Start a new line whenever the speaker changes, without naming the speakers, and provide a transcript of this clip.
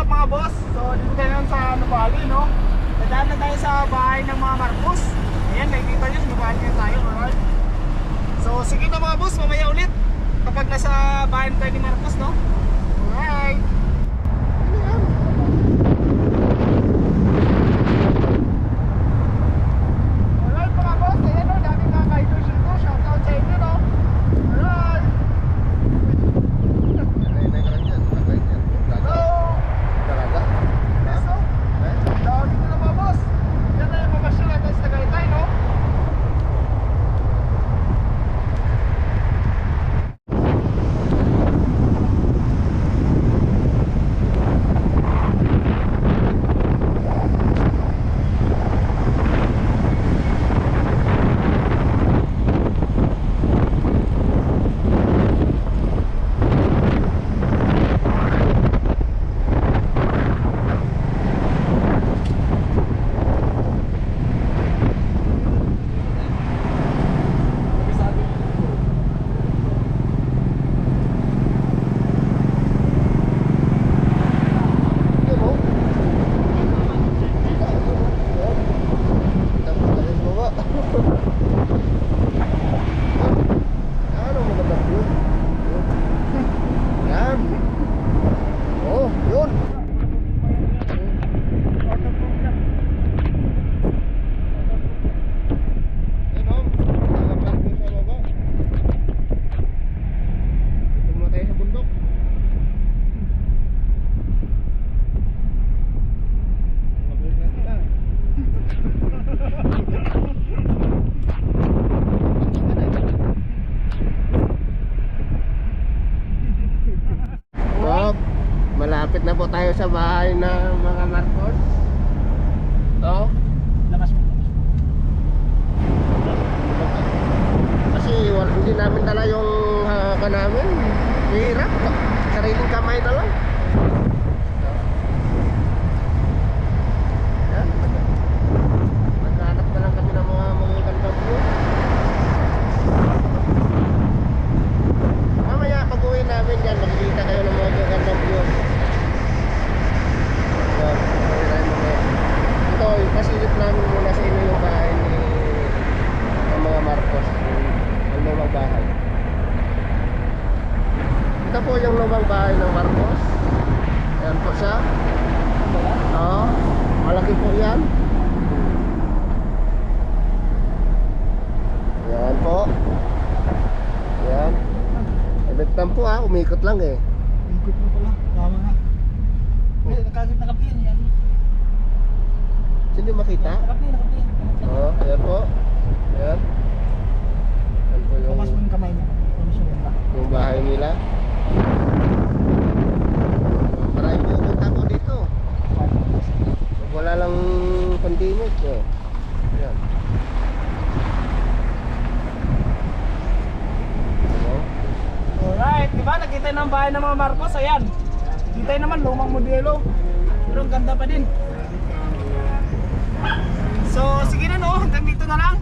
up mga boss? So dito tayo sa Nubali, no? Dadaan na tayo sa bahay ng mga Marcos. Ayan, nakikita nyo, Nubali na tayo, alright? So sige na mga boss, mamaya ulit kapag nasa bahay tayo ni Marcos, no? Alright. Alright mga boss, ayan o, daming mga ka-idol dito. Shoutout sa inyo, no? Alright.
Malapit na po tayo sa bahay ng mga Marcos. So,
Labas mo.
kasi hindi namin dala yung haka namin. Hirap. Sariling kamay na lang. Yan. Naghanap na lang kami ng mga gandang view. Mamaya pag uwi namin dyan, makikita kayo ng mga gandang view. Ito, pasilip namin muna sa inyo yung bahay ng mga Marcos, yung lumang bahay. Ito po yung lumang bahay ng Marcos. Ayan po siya. Oo, malaki po yan. Ayan po. Ayan. Ebektan po ha, umikot lang eh.
Ikot mo pala, tama nga. Nakagit na kapiyan yan.
Sino makita?
Nakapiyan.
Oo, ayan po. Ayan. Ayan po
Kamas mo yung kamay mo. Kamas mo
yung bahay nila. Marami pupunta po dito. Wala lang pandemic. Ayan.
Alright, diba? Nakita ng bahay ng mga Marcos, ayan. Kita naman, lumang modelo. Pero ang ganda pa din. So, sige na no, hanggang dito na lang.